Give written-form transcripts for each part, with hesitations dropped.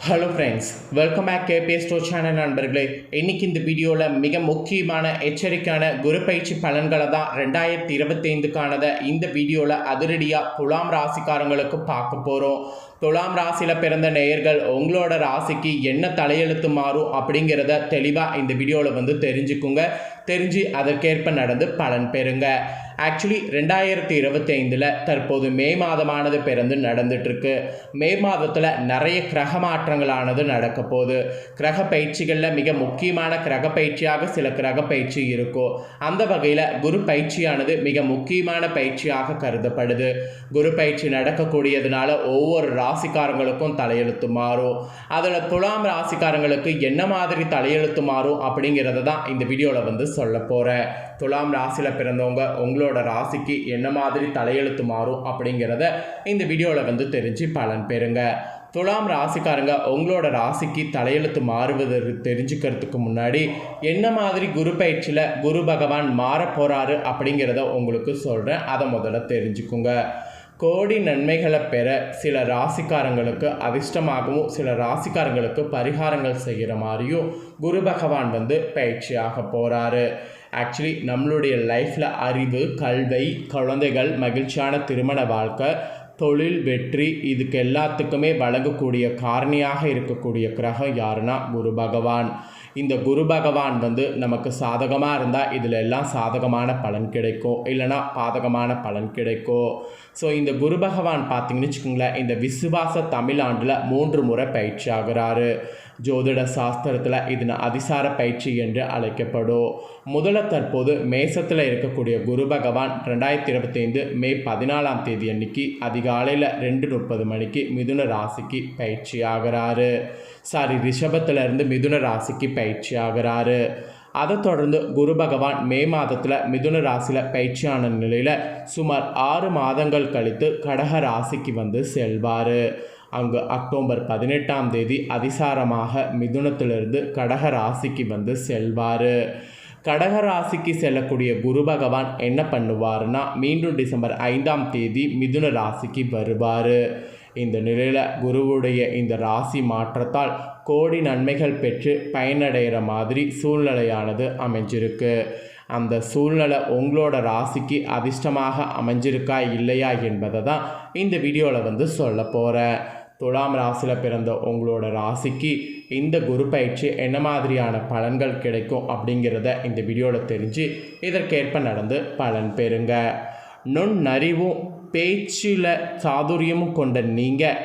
Hello friends, welcome back KPS store channel நண்பர்களே. இன்றைக்கி இந்த வீடியோவில் மிக முக்கியமான எச்சரிக்கையான குரு பயிற்சி பலன்களை தான் 2025க்கானதை இந்த வீடியோவில் அதிரடியாக துலாம் ராசிக்காரங்களுக்கு பார்க்க போகிறோம். துலாம் ராசியில் பிறந்த நேயர்கள் உங்களோட ராசிக்கு என்ன தலையெழுத்து மாறும் அப்படிங்கிறத தெளிவாக இந்த வீடியோவில் தெரிஞ்சுக்குங்க. தெரிஞ்சு அதற்கேற்ப நடந்து பலன் பெறுங்க. ஆக்சுவலி 2025 தற்போது மே மாதமானது பிறந்து நடந்துட்டுருக்கு. மே மாதத்தில் நிறைய கிரக மாற்றங்களானது நடக்க போகுது. கிரக பயிற்சிகளில் மிக முக்கியமான கிரக பயிற்சியாக சில கிரக பயிற்சி இருக்கும். அந்த வகையில் குரு பயிற்சியானது மிக முக்கியமான பயிற்சியாக கருதப்படுது. குரு பயிற்சி நடக்கக்கூடியதுனால ஒவ்வொரு ராசிக்காரங்களுக்கும் தலையெழுத்து மாறும். அதில் துலாம் ராசிக்காரங்களுக்கு என்ன மாதிரி தலையெழுத்து மாறும் அப்படிங்கிறத தான் இந்த வீடியோவில் சொல்ல போகிறேன். துலாம் ராசியில் பிறந்தவங்க உங்களோட ராசிக்கு என்ன மாதிரி தலையெழுத்து மாறும் அப்படிங்கிறத இந்த வீடியோவில் தெரிஞ்சு பலன் பெறுங்க. துலாம் ராசிக்காரங்க உங்களோட ராசிக்கு தலையெழுத்து மாறுவதற்கு தெரிஞ்சுக்கிறதுக்கு முன்னாடி என்ன மாதிரி குரு பயிற்சியில் குரு பகவான் மாற போகிறாரு அப்படிங்கிறத உங்களுக்கு சொல்கிறேன். அதை முதல்ல தெரிஞ்சுக்குங்க. கோடி நன்மைகளை பெற சில ராசிக்காரங்களுக்கு அதிர்ஷ்டமாகவும் சில ராசிக்காரங்களுக்கு பரிகாரங்கள் செய்கிற மாதிரியும் குரு பகவான் பயிற்சியாக போகிறாரு. ஆக்சுவலி நம்மளுடைய லைஃப்பில் அறிவு, கல்வி, குழந்தைகள், மகிழ்ச்சியான திருமண வாழ்க்கை, தொழில் வெற்றி, இதுக்கு எல்லாத்துக்குமே வழங்கக்கூடிய காரணியாக இருக்கக்கூடிய கிரகம் யாருன்னா குரு பகவான். இந்த குரு பகவான் நமக்கு சாதகமாக இருந்தால் இதில் எல்லாம் சாதகமான பலன் கிடைக்கும், இல்லைனா பாதகமான பலன் கிடைக்கும். ஸோ இந்த குரு பகவான் பார்த்திங்கன்னு வச்சுக்கோங்களேன், இந்த விசுவாச தமிழாண்டில் 3 முறை பயிற்சி ஆகிறாரு. ஜோதிட சாஸ்திரத்தில் இது அதிசார பயிற்சி என்று அழைக்கப்படும். முதல்ல தற்போது மேசத்தில் இருக்கக்கூடிய குரு பகவான் 2025 மே 14ஆம் தேதி அன்னைக்கு அதிகாலையில் 2:30 மணிக்கு மிதுன ராசிக்கு பயிற்சி ஆகிறாரு. ரிஷபத்திலிருந்து மிதுன ராசிக்கு பயிற்சி ஆகிறாரு. அதை தொடர்ந்து குரு பகவான் மே மாதத்தில் மிதுன ராசியில் பயிற்சியான நிலையில் சுமார் 6 மாதங்கள் கழித்து கடக ராசிக்கு செல்வார். அங்கு அக்டோபர் 18ஆம் தேதி அதிசாரமாக மிதுனத்திலிருந்து கடக ராசிக்கு செல்வார். கடக ராசிக்கு செல்லக்கூடிய குரு பகவான் என்ன பண்ணுவார்னா மீண்டும் டிசம்பர் 5ஆம் தேதி மிதுன ராசிக்கு வருவார். இந்த நிலையில் குருவுடைய இந்த ராசி மாற்றத்தால் கோடி நன்மைகள் பெற்று பயனடைகிற மாதிரி சூழ்நிலையானது அமைஞ்சிருக்கு. அந்த சூழ்நிலை உங்களோட ராசிக்கு அதிர்ஷ்டமாக அமைஞ்சிருக்கா இல்லையா என்பதை தான் இந்த வீடியோவில் சொல்ல போகிறேன். துலாம் ராசியில் பிறந்த உங்களோட ராசிக்கு இந்த குரு பயிற்சி என்ன மாதிரியான பலன்கள் கிடைக்கும் அப்படிங்கிறத இந்த வீடியோவில் தெரிஞ்சு இதற்கேற்ப நடந்து பலன் பெறுங்க. நுண்ணறிவும் பேச்சில் சாதுரியமும் கொண்ட நீங்கள்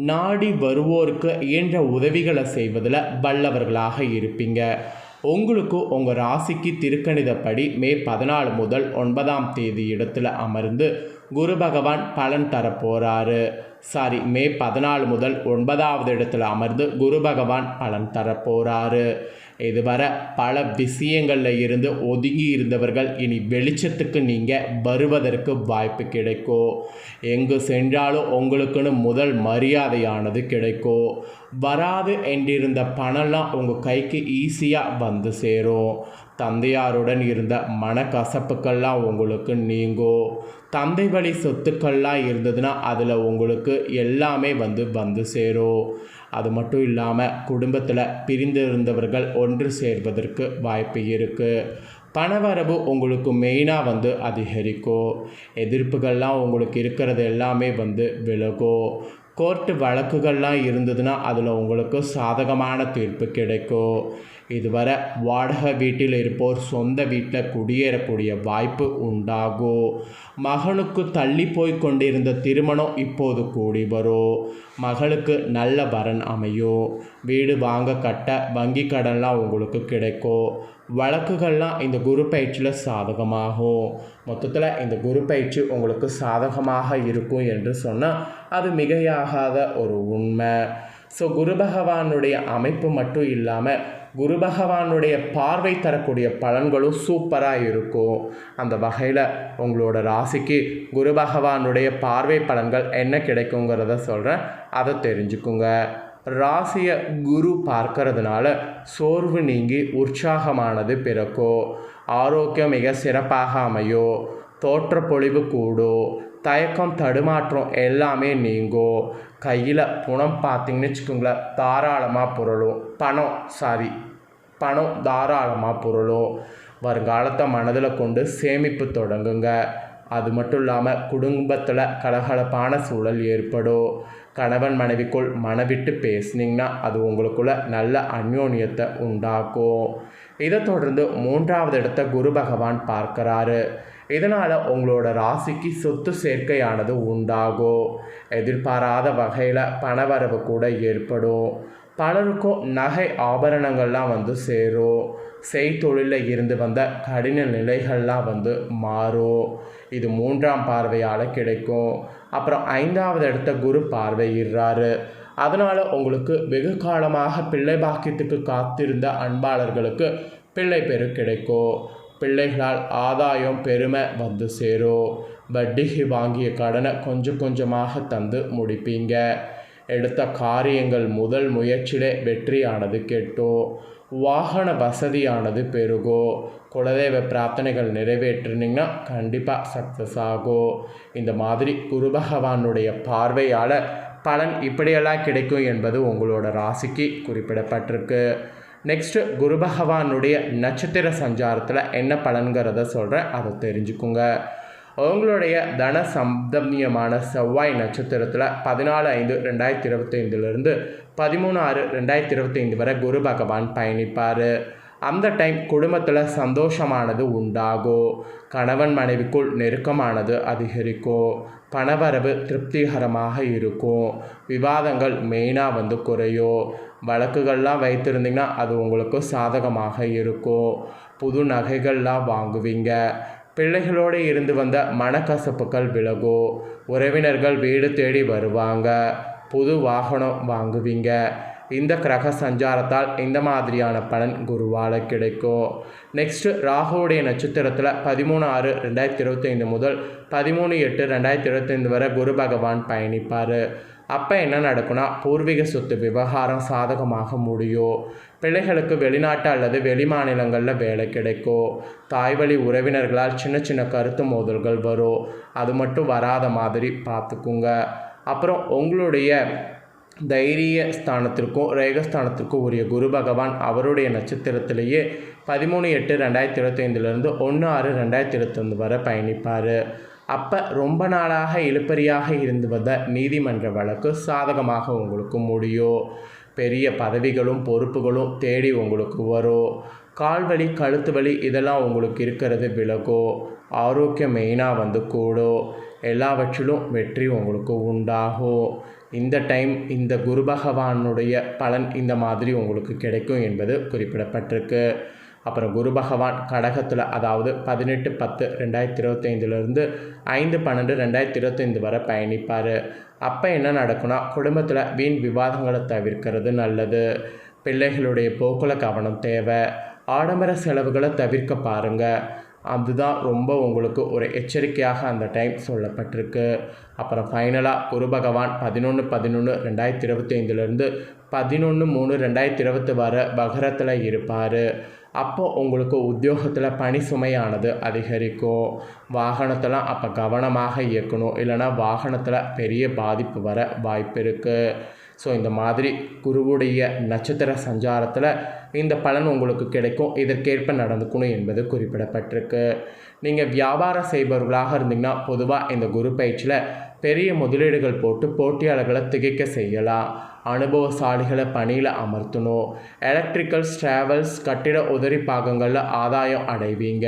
நாடி வருவோருக்கு இயன்ற உதவிகளை செய்வதில் வல்லவர்களாக இருப்பீங்க. உங்களுக்கு உங்கள் ராசிக்கு திருக்கணிதப்படி மே 14 முதல் 9ஆம் தேதி இடத்துல அமர்ந்து குரு பகவான் பலன் தரப்போகிறாரு. மே 14 முதல் 9ஆவது இடத்துல அமர்ந்து குரு பகவான் பலன் தரப்போகிறாரு. இதுவரை பல விஷயங்களில் இருந்து ஒதுங்கி இருந்தவர்கள் இனி வெளிச்சத்துக்கு நீங்கள் வருவதற்கு வாய்ப்பு கிடைக்கும். எங்கு சென்றாலும் உங்களுக்குன்னு முதல் மரியாதையானது கிடைக்கும். வராது என்றிருந்த பணம்லாம் உங்கள் கைக்கு ஈஸியாக சேரும். தந்தையாருடன் இருந்த மனக்கசப்புக்கள்லாம் உங்களுக்கு நீங்கும். தந்தை வழி சொத்துக்கள்லாம் இருந்ததுன்னா அதில் உங்களுக்கு எல்லாமே சேரும். அது மட்டும் இல்லாமல் குடும்பத்தில் பிரிந்திருந்தவர்கள் ஒன்று சேர்வதற்கு வாய்ப்பு இருக்குது. பணவரவு உங்களுக்கு மெயினாக அதிகரிக்கும். எதிர்ப்புகள்லாம் உங்களுக்கு இருக்கிறது எல்லாமே விலகும். கோர்ட்டு வழக்குகள்லாம் இருந்ததுன்னா அதில் உங்களுக்கு சாதகமான தீர்ப்பு கிடைக்கும். இதுவரை வாடகை வீட்டில் இருப்போர் சொந்த வீட்டில் குடியேறக்கூடிய வாய்ப்பு உண்டாகும். மகனுக்கு தள்ளி போய் கொண்டிருந்த திருமணம் இப்போது கூடி வரும். மகளுக்கு நல்ல வரன் அமையும். வீடு வாங்க கட்ட வங்கி கடன்லாம் உங்களுக்கு கிடைக்கும். வழக்குகள்லாம் இந்த குரு பயிற்சியில் சாதகமாகும். மொத்தத்தில் இந்த குரு பயிற்சி உங்களுக்கு சாதகமாக இருக்கும் என்று சொன்னால் அது மிகையாகாத ஒரு உண்மை. குரு பகவானுடைய அமைப்பு மட்டும் இல்லாமல் குரு பகவானுடைய பார்வை தரக்கூடிய பலன்களும் சூப்பராக இருக்கும். அந்த வகையில் உங்களோட ராசிக்கு குரு பகவானுடைய பார்வை பலன்கள் என்ன கிடைக்குங்கிறத சொல்கிறேன். அதை தெரிஞ்சுக்குங்க. ராசியை குரு பார்க்கறதுனால சோர்வு நீங்கி உற்சாகமானது பிறக்கும். ஆரோக்கியம் மிக சிறப்பாக அமையும். தோற்றப்பொழிவு கூடும். தயக்கம் தடுமாற்றம் எல்லாமே நீங்கும். கையில் பணம் பார்த்தீங்கன்னு வச்சுக்கோங்களேன் தாராளமாக புரளும். பணம் தாராளமாக புரளும். வருங்காலத்தை மனதில் கொண்டு சேமிப்பு தொடங்குங்க. அது மட்டும் இல்லாமல் குடும்பத்தில் கலகலப்பான சூழல் ஏற்படும். கணவன் மனைவிக்குள் மனவிட்டு பேசுனீங்கன்னா அது உங்களுக்குள்ள நல்ல அந்யோன்யத்தை உண்டாக்கும். இதை தொடர்ந்து 3வது இடத்தை குரு பகவான் பார்க்குறாரு. இதனால் உங்களோட ராசிக்கு சொத்து சேர்க்கையானது உண்டாகும். எதிர்பாராத வகையில் பணவரவு கூட ஏற்படும். பலருக்கும் நகை ஆபரணங்கள்லாம் சேரும். செய்தொழிலில் இருந்து வந்த கடின நிலைகள்லாம் மாறும். இது 3ஆம் பார்வையால் கிடைக்கும். அப்புறம் 5வது இடத்த குரு பார்வையிடுறாரு. அதனால் உங்களுக்கு வெகு காலமாக பிள்ளை பாக்கியத்துக்கு காத்திருந்த அன்பாளர்களுக்கு பிள்ளை பெரு கிடைக்கும். பிள்ளைகளால் ஆதாயம் பெருமை சேரும். வட்டிக்கு வாங்கிய கடனை கொஞ்சம் கொஞ்சமாக தந்து முடிப்பீங்க. எடுத்த காரியங்கள் முதல் முயற்சியிலே வெற்றியானது கெட்டும். வாகன வசதியானது பெருகும். குலதெய்வ பிரார்த்தனைகள் நிறைவேற்றினீங்கன்னா கண்டிப்பாக சக்ஸஸ் ஆகும். இந்த மாதிரி குரு பகவானுடைய பார்வையால் பலன் இப்படியெல்லாம் கிடைக்கும் என்பது உங்களோட ராசிக்கு குறிப்பிடப்பட்டிருக்கு. நெக்ஸ்ட்டு குரு பகவானுடைய நட்சத்திர சஞ்சாரத்தில் என்ன பலன்கிறத சொல்கிறேன், அதை தெரிஞ்சுக்குங்க. உங்களுடைய தன சம்பந்தமான செவ்வாய் நட்சத்திரத்தில் 14/5/2025 13/6/2025 வரை குரு பகவான் பயணிப்பார். அந்த டைம் குடும்பத்தில் சந்தோஷமானது உண்டாகும். கணவன் மனைவிக்குள் நெருக்கமானது அதிகரிக்கும். பணவரவு திருப்திகரமாக இருக்கும். விவாதங்கள் மெயினாக குறையும். வழக்குகள்லாம் வைத்திருந்தீங்கன்னா அது உங்களுக்கு சாதகமாக இருக்கும். புது நகைகள்லாம் வாங்குவீங்க. பிள்ளைகளோடு இருந்து வந்த மனக்கசப்புகள் விலகும். உறவினர்கள் வீடு தேடி வருவாங்க. புது வாகனம் வாங்குவீங்க. இந்த கிரக சஞ்சாரத்தால் இந்த மாதிரியான பலன் குருவால் கிடைக்கும். நெக்ஸ்ட்டு ராகுவுடைய நட்சத்திரத்தில் 13/6/2025 முதல் 13/8/2025 வரை குரு பகவான் பயணிப்பார். அப்போ என்ன நடக்குன்னா பூர்வீக சொத்து விவகாரம் சாதகமாக முடியும். பிள்ளைகளுக்கு வெளிநாட்டு அல்லது வெளி மாநிலங்களில் வேலை கிடைக்கும். தாய்வழி உறவினர்களால் சின்ன சின்ன கருத்து மோதல்கள் வரும். அது மட்டும் வராத மாதிரி பார்த்துக்குங்க. அப்புறம் உங்களுடைய தைரிய ஸ்தானத்திற்கும் ரேகஸ்தானத்திற்கும் உரிய குரு பகவான் அவருடைய நட்சத்திரத்திலேயே 13/8/2025 1/6/2025 வரை பயணிப்பார். அப்போ ரொம்ப நாளாக இழுபறியாக இருந்து வந்த நீதிமன்ற வழக்கு சாதகமாக உங்களுக்கு முடியும். பெரிய பதவிகளும் பொறுப்புகளும் தேடி உங்களுக்கு வரும். கால்வலி கழுத்து வலி இதெல்லாம் உங்களுக்கு இருக்கிறது விலகும். ஆரோக்கியம் மெயினாக கூடும். எல்லாவற்றிலும் வெற்றி உங்களுக்கு உண்டாகும். இந்த டைம் இந்த குரு பகவானுடைய பலன் இந்த மாதிரி உங்களுக்கு கிடைக்கும் என்பது குறிப்பிடப்பட்டிருக்கு. அப்புறம் குரு பகவான் கடகத்தில், அதாவது 18/10/2025 5/12/2025 வரை பயணிப்பார். அப்போ என்ன நடக்குன்னா குடும்பத்தில் வீண் விவாதங்களை தவிர்க்கிறது நல்லது. பிள்ளைகளுடைய போக்கில் கவனம் தேவை. ஆடம்பர செலவுகளை தவிர்க்க பாருங்கள். அதுதான் ரொம்ப உங்களுக்கு ஒரு எச்சரிக்கையாக அந்த டைம் சொல்லப்பட்டிருக்கு. அப்புறம் ஃபைனலாக குரு பகவான் 11/11/2025 11/3/2020 வரை மகரத்தில் இருப்பார். அப்போது உங்களுக்கு உத்தியோகத்தில் பணி சுமையானது அதிகரிக்கும். வாகனத்தெல்லாம் அப்போ கவனமாக இயக்கணும், இல்லைனா வாகனத்தில் பெரிய பாதிப்பு வர வாய்ப்பு இருக்குது. ஸோ இந்த மாதிரி குருவுடைய நட்சத்திர சஞ்சாரத்தில் இந்த பலன் உங்களுக்கு கிடைக்கும். இதற்கேற்ப நடந்துக்கணும் என்பது குறிப்பிடப்பட்டிருக்கு. நீங்கள் வியாபாரம் செய்பவர்களாக இருந்தீங்கன்னா பொதுவாக இந்த குரு பயிற்சியில் பெரிய முதலீடுகள் போட்டு போட்டியாளர்களை திகைக்க செய்யலாம். அனுபவசாலிகளை பணியில் அமர்த்தணும். எலக்ட்ரிக்கல்ஸ், டிராவல்ஸ், கட்டிட உதவி பாகங்களில் ஆதாயம் அடைவீங்க.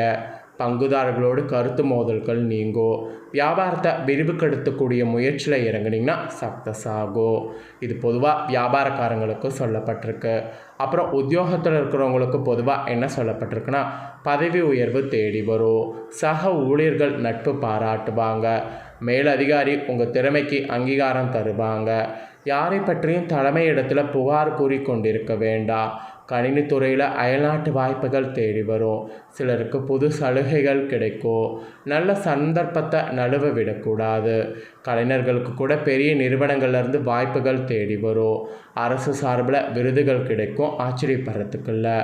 பங்குதாரர்களோடு கருத்து மோதல்கள் நீங்கும். வியாபாரத்தை விரிவுபடுத்தக்கூடிய முயற்சியில் இறங்குனீங்கன்னா சக்ஸஸ் ஆகும். இது பொதுவாக வியாபாரக்காரங்களுக்கு சொல்லப்பட்டிருக்கு. அப்புறம் உத்தியோகத்தில் இருக்கிறவங்களுக்கு பொதுவாக என்ன சொல்லப்பட்டிருக்குன்னா பதவி உயர்வு தேடி வரும். சக ஊழியர்கள் நட்பு பாராட்டுவாங்க. மேலதிகாரி உங்கள் திறமைக்கு அங்கீகாரம் தருவாங்க. யாரை பற்றியும் தலைமை இடத்துல புகார் கூறி கொண்டிருக்க வேண்டாம். கணினித்துறையில் அயல்நாட்டு வாய்ப்புகள் தேடி வரும். சிலருக்கு புது சலுகைகள் கிடைக்கும். நல்ல சந்தர்ப்பத்தை நழுவ விடக்கூடாது. கலைஞர்களுக்கு கூட பெரிய நிறுவனங்கள்லேருந்து வாய்ப்புகள் தேடி வரும். அரசு சார்பில் விருதுகள் கிடைக்கும். ஆச்சரியப்படுறதுக்கு இல்லை.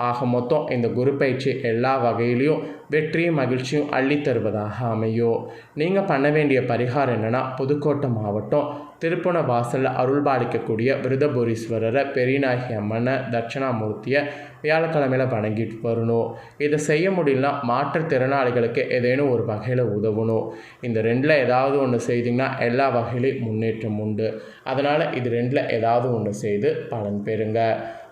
ஆக மொத்தம் இந்த குரு பயிற்சி எல்லா வகையிலையும் வெற்றியும் மகிழ்ச்சியும் அள்ளித்தருவதாக அமையும். நீங்கள் பண்ண வேண்டிய பரிகாரம் என்னென்னா புதுக்கோட்டை மாவட்டம் திருப்புண வாசலில் அருள்பாலிக்கக்கூடிய விருதபுரீஸ்வரரை பெரியநாயகி அம்மனை தட்சிணாமூர்த்தியை வியாழக்கிழமையில் வணங்கிட்டு வரணும். இதை செய்ய முடியலனா மாற்றுத்திறனாளிகளுக்கு ஏதேனும் ஒரு வகையில் உதவணும். இந்த ரெண்டில் ஏதாவது ஒன்று செய்திங்கன்னா எல்லா வகையிலையும் முன்னேற்றம் உண்டு. அதனால் இது ரெண்டில் ஏதாவது ஒன்று செய்து பலன் பெறுங்க.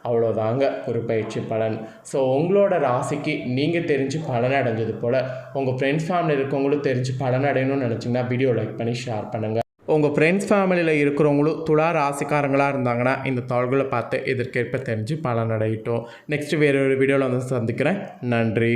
அவ்வளோதாங்க ஒரு பயிற்சி பலன். ஸோ உங்களோட ராசிக்கு நீங்கள் தெரிஞ்சு பலன் அடைஞ்சது போல் உங்கள் ஃப்ரெண்ட்ஸ் ஃபேமிலி இருக்கவங்களும் தெரிஞ்சு பலன் அடையணும்னு நினச்சிங்கன்னா வீடியோ லைக் பண்ணி ஷேர் பண்ணுங்கள். உங்கள் ஃப்ரெண்ட்ஸ் ஃபேமிலியில் இருக்கிறவங்களும் துலா ராசிக்காரங்களாக இருந்தாங்கன்னா இந்த தாள்களை பார்த்து இதற்கேற்ப தெரிஞ்சு பலன் அடையட்டும். நெக்ஸ்ட்டு வேறு ஒரு வீடியோவில் வந்து சந்திக்கிறேன். நன்றி.